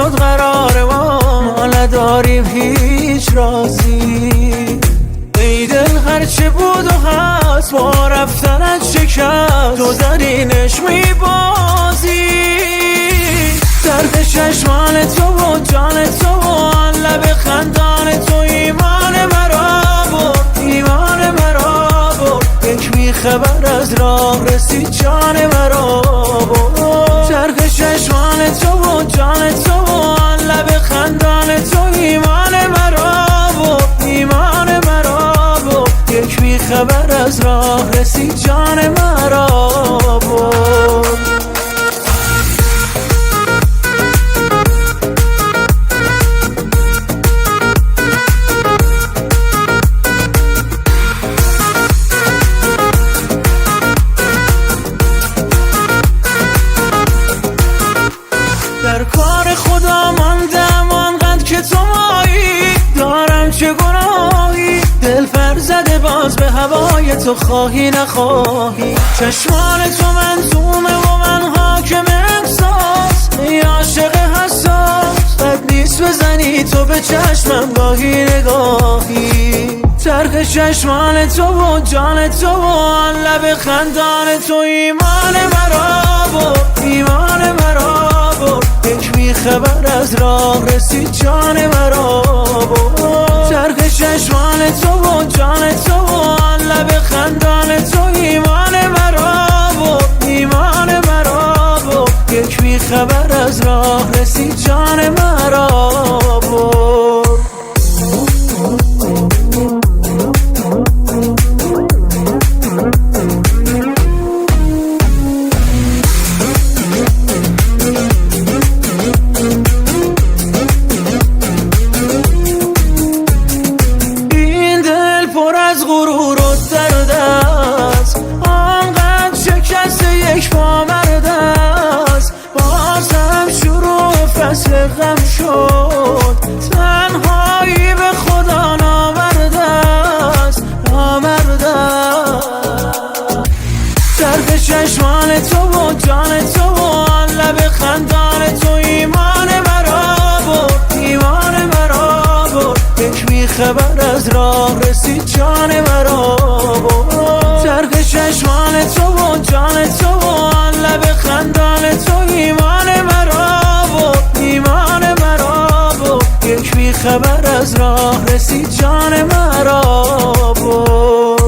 شد قرار ما نداریم هیچ رازی. ای دل هرچه بود و هست با رفتنت شکست، تو درینش میبازی. درد چشمان تو و جان تو و آن لب خندان تو ایمان مرا برد، ایمان مرا برد. یک بیخبر از راه رسید جان مرا برد. درد چشمان تو و جان تو و آن لب خندان تو ایمان مرا برد، ایمان مرا برد. یک بیخبر از راه رسید جان مرا برد. در کار خدا ماندم آنقدر که تو مایی، دارم چه گناهی دل پر زده باز به هوای تو، خواهی نخواهی. چشمان تو منظومه و من حاکم احساس، ای عاشق حساس بد نیست بزنی تو به چشمم گاهی نگاهی. ترک چشمان تو و جان تو و آن لب خندان تو ایمان مرا برد، ایمان مرا برد. یک بیخبر از راه رسید جان مرا برد. ترک چشمان تو و جان تو و آن لب خندان تو ایمان مرا برد، ایمان مرا برد. یک بیخبر از راه رسید جان مرا برد. غم شد تنهایی به خدا نامرده است، نامرده است. درد چشمان تو و جان تو و آن لب خندان تو ایمان مرا برد، ایمان مرا برد. یک بیخبر از راه رسید جان مرا برد. درد چشمان تو و جان تو و آن لب خندان تو ایمان مرا برد، ایمان مرا برد. یک بیخبر از راه رسید جان مرا برد.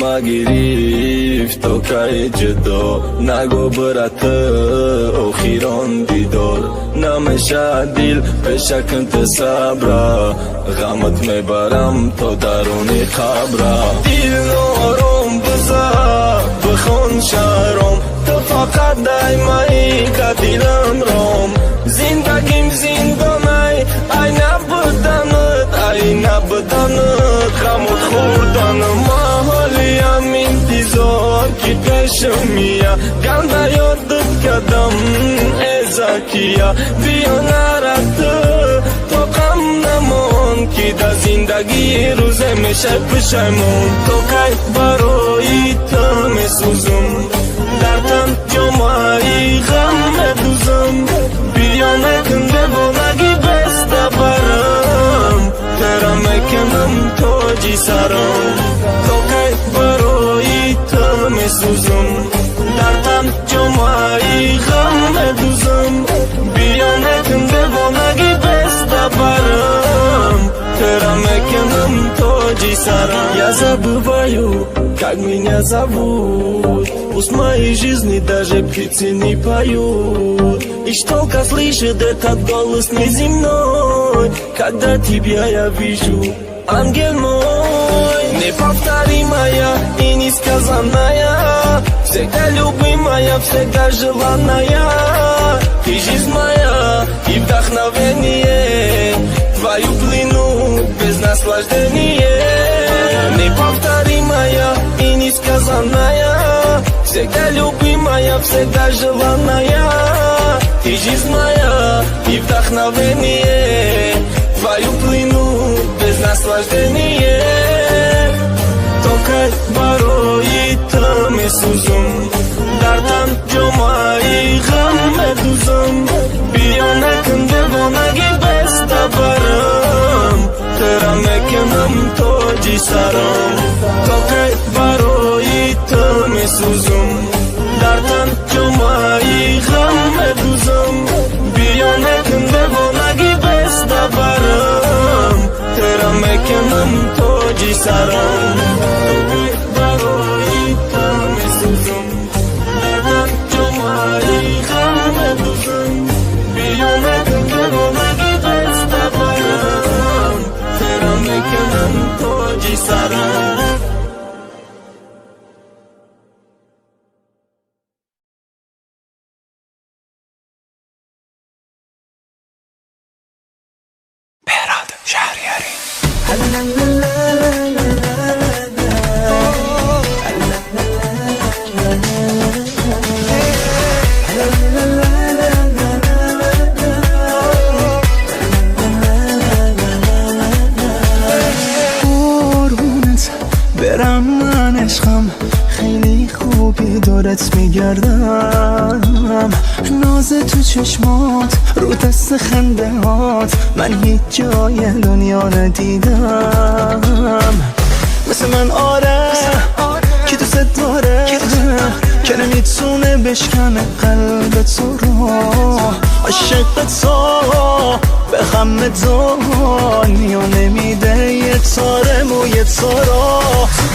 ما گرفت تو که جدا نگو برات اخیران دیدار نمیشه دل بشکن صبر غمت میبرم تو درون خبر دل آروم بزا بخون شرم تو فقط دایمایی که دلم روم زندگیم زندانای ای نبودنت ای نبودنت غمت خوردنم حالیم انتظار کی دشمیا گنده یادت کدم ازاکیا بیا نرفت تو غم نمون کی در زندگی روز میشه پشیمون تو که برای تو میسوزم در تن جمعی غم دوزم بیا نکنده بونگی بسته برم ترا میکنم توجی سرم تو که برای تو میسوزم در تن جمعی غم دوزم بیا نکنده بونگی بسته برم ترا میکنم توجی сара. Я забываю, как меня зовут. Пусть в моей жизни даже птицы не поют. И только слышит этот голос неземной, когда тебя я вижу, ангел мой. Неповторимая и несказанная, всегда любимая, всегда желанная. Ты жизнь моя и вдохновение, твою плену без наслаждения. Неповторимая и несказанная, сказанная. Всегда любимая, всегда желанная. Ты жизнь моя и вдохновение. Твою плену без наслаждения. Только барои там и сузум. Дардан джомаи гам медузум. Бияна кунде вонаги без табарам. Тера мекенам тоджи сарам. Только барои там и сузум. Дардан джомаи гам медузум. Бияна кунде вонаги без табарам. Тера мекенам тоджи сарам. بهراد شهریاری قربونت برم من عشقم خیلی خوبی دورت میگردم ناز تو چشمات رو دست خنده هات من هیچ جای دنیا ندیدم مثل من آره کی دوست داره که نمیتونه بشکنه قلب تو رو عاشق تو به غم دنیا نمیده یه تاره موی تو رو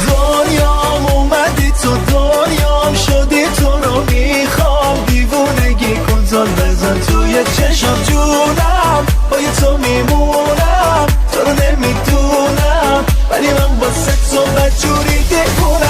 دنیام اومدی تو دنیام شدی تو رو میخوام دیوونگی کن زل بزن توی چشم جونم با تو میمونم تو رو نمیدونم ولی من واسه تو بدجوری دیوونم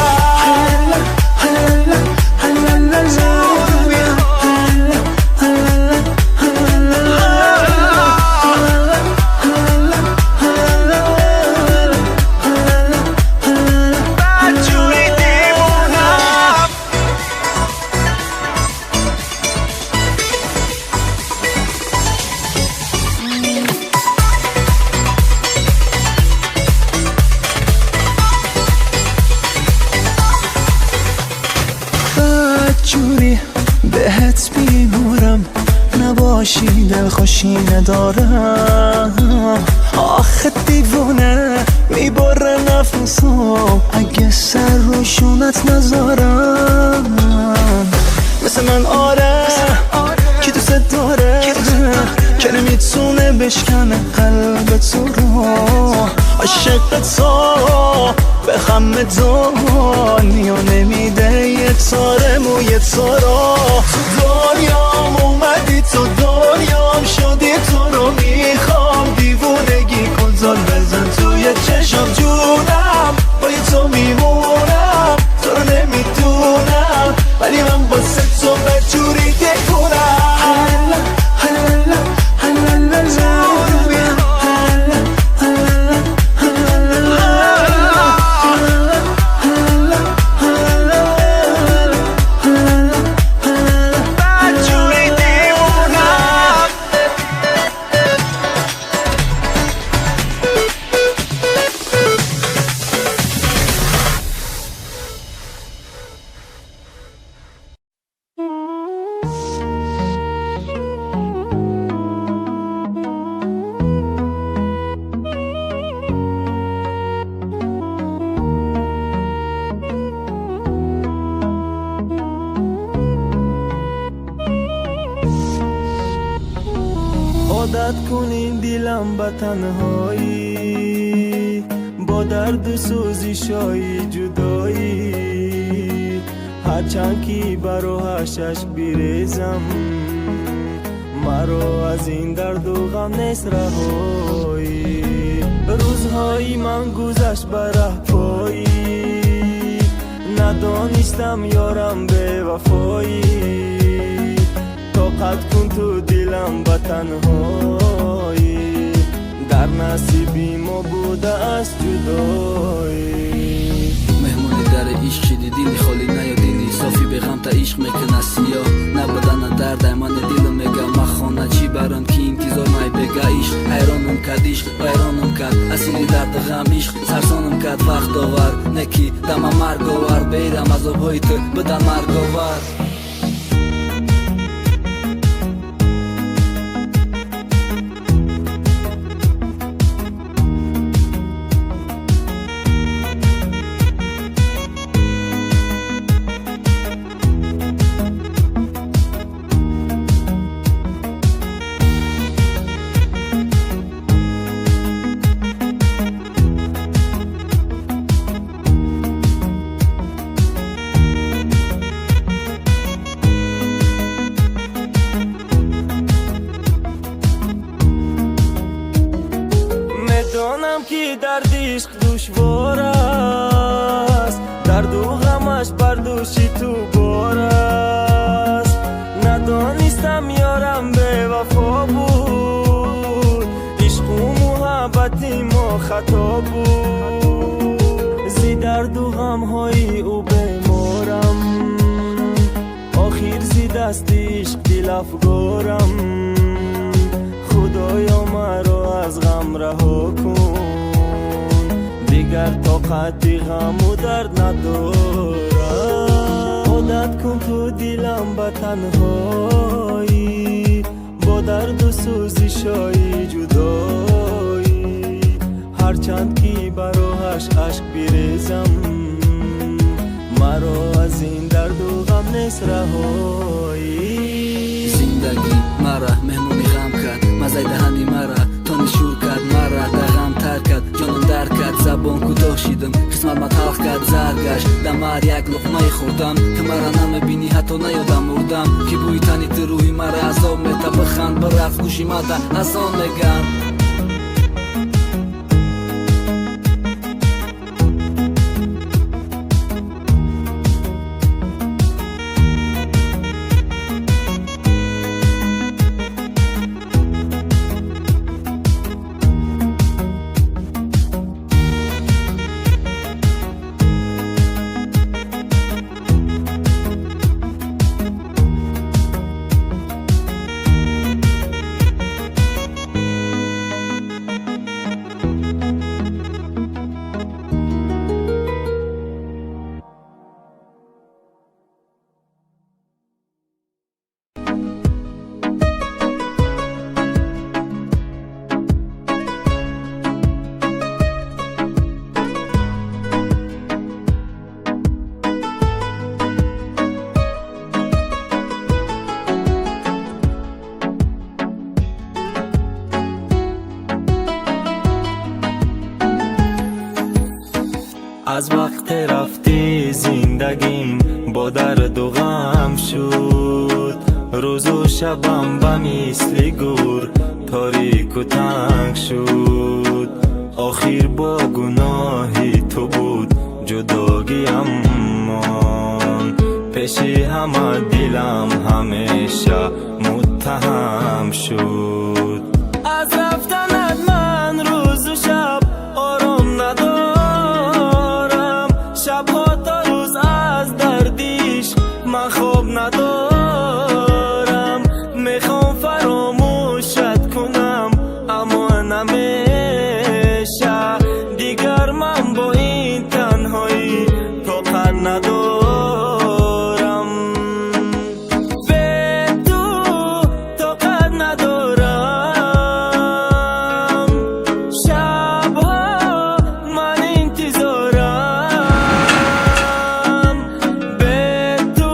جوری بهت بیمورم نباشی دلخوشی ندارم آخه دیوونه میبره نفسو اگه سر روشونت نذارم مثل من آره کی دوست داره که نمیتونه بشکنه قلب تو رو عاشق تو به غم دنیا نمیده یه تاره موی تو رو دنیام اومدی تو دنیام شدی تو رو میخوام دیوونگی کن زل بزن توی چشم جونم با تو میمونم تو رو نمیدونم ولی من واسه تو بدجوری دیوونم عادت کنین دیلم به تنهایی با درد و سوزشای جدایی هرچند که برو هشش بیریزم مرا از این درد و غم نیست رهایی روزهای من گذشت به ره پایی ندانستم یارم به وفایی طاقت کن تو دلم به تنهایی در نصیبی ما بوده است جدایی مهمون در عشق غم تا عشق میکنه سیاه نبودن درد من دل میگه مخانه چی برم که انتظار مای بگه عشق حیرانم کرد عشق ویرانم کرد اصیلی درد غم عشق سرسانم کرد وقت آور نکی دم مرگ آور بیرم از آبهای تو بدن مرگ آور میدانم که درد عشق دشوار است درد و غمش بر دوشی تو بار است ندانستم یارم به وفا بود عشق و محبتی ما خطا بود زی درد و غمهای او بیمارم آخر زی دست عشق دل افگارم خدایا مرا از غم رها کن دیگر طاقت غم و درد ندارم عادت کن تو دلم به تنهایی با درد و سوزشای جدایی هرچند که براش عشق بریزم مرا از این درد و غم نیست رهایی زندگی مرا مهمونی غم کرد مزه دهنی مرا تانی شور کرد مرا در غم تر کرد جانم در کرد زبان کوتاه شیدم قسمت ما تلخ کرد زرگشت دمر یک لقمه خوردم که مرا نمیبینی حتی نیادم مردم که بوی تنی تو روحی مرا عذاب میته بخند برفت گوشی ما ده آسان میگم از وقت رفتی زندگیم با درد و غم شد روز و شبم به مثل گور تاریک و تنگ شد آخر با گناهی تو بود جداگیم مان پیش همه دلم همیشه متهم شد از رفتنت من روز و شب آرام ندارم شبها تا روز از دردیش من خواب ندارم میخوام فراموشت کنم اما نمیشه دیگر من با این تنهایی طاقت ندارم به تو طاقت ندارم شبها من انتظارم به تو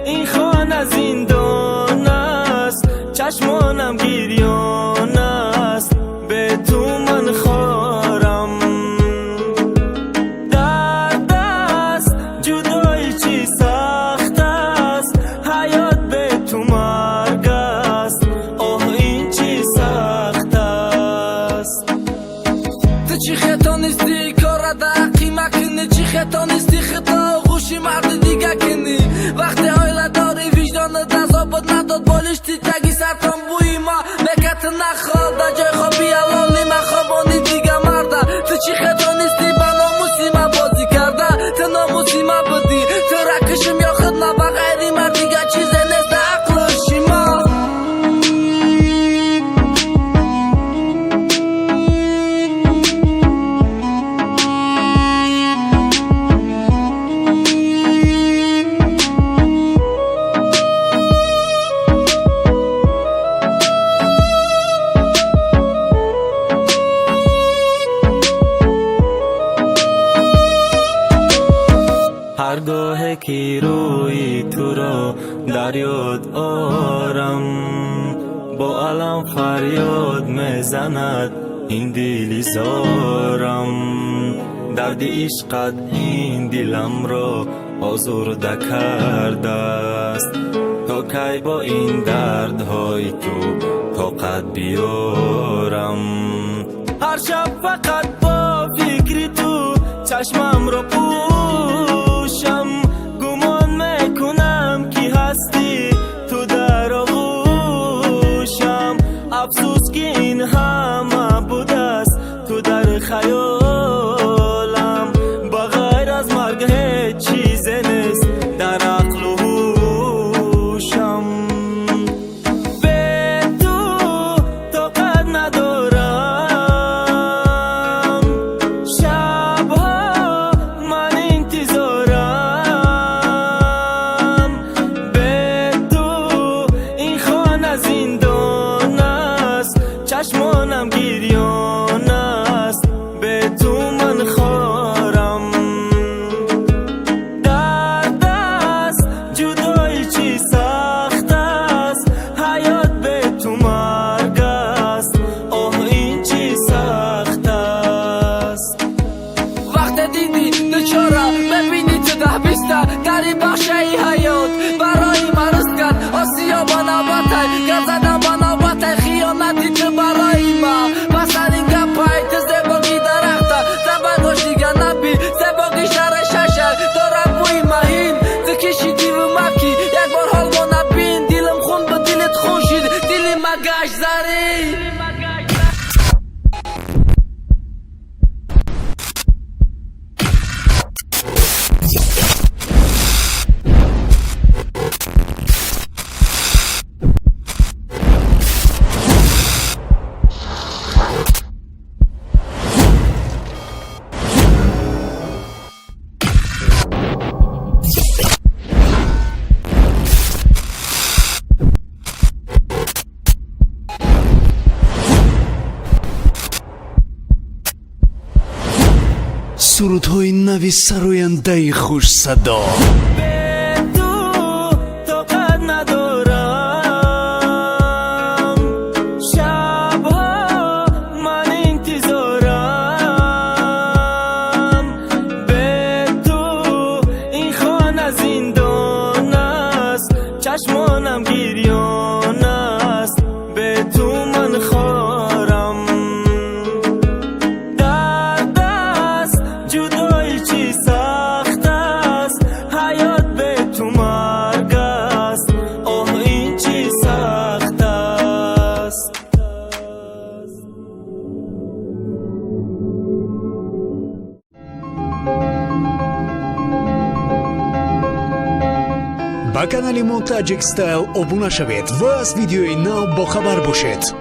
این خانه زندان است چشمانم گریان است به تو من خارم درد است جدایی چی سخت است حیات به تو مرگ است آه این چی سخت است تو چی خطا نیستی کار دقی مکنی چی خطا نیستی خطا و خوشی مرد دیگه کنی وقتی آیله داری وجدان دزابت نداد بالشتی تگی سرطان بوی ما مکت نخواد در جای خوابی الالی مخوابانی دیگه مرده تو چی خطا نیستی با ناموسی ما بازی کرده تو ناموسی ما بودی تو رکشم یا خود هرگاه که روی تو را در یاد آرم با علم فریاد میزند این دلی زارم درد عشقت این دلم را آزرده کرده است تا کی با این دردهای تو طاقت بیارم هر شب فقط با فکر تو چشمم را پوشم گمان میکنم که هستی تو در آغوشم افسوس که این همه بوده است تو در خیالم بغیر از مرگ هیچ چیزی نیست در عقل و هوشم به تو طاقت ندارم شبها من انتظارم به تو این خانه زندان است چشمانم گریان است به تو من خارم درد است جدایی چی سخت است حیات به تو مرگ است آه این چی سخت است وقت دیدی دچارم ببینی تو ده بیسته دری بخشه ای حیات برای من رست کرد آسیا با نباته گزدم با نباته خیانتی تو برای من بسر این گپای تو زباگی درخته زبگاش دیگه نبی زباگیش در ششه دارم بوی مهین تو کشیدی و مکی یک بار حال ما نبین دیلم خون به دیلت خون شید دیلی مگش زری سرودهای نوی سراینده خوش صدا به تو طاقت ندارم شبها من انتظارم به تو این خانه زندان است چشمانم گریان است به تو من خارم درد است جدایی چی سخت است حیات به تو مرگ است آه این چی سخت است با کانال ما تاجیک استایل ابونا شوید و از ویدیوی نو با خبر باشید.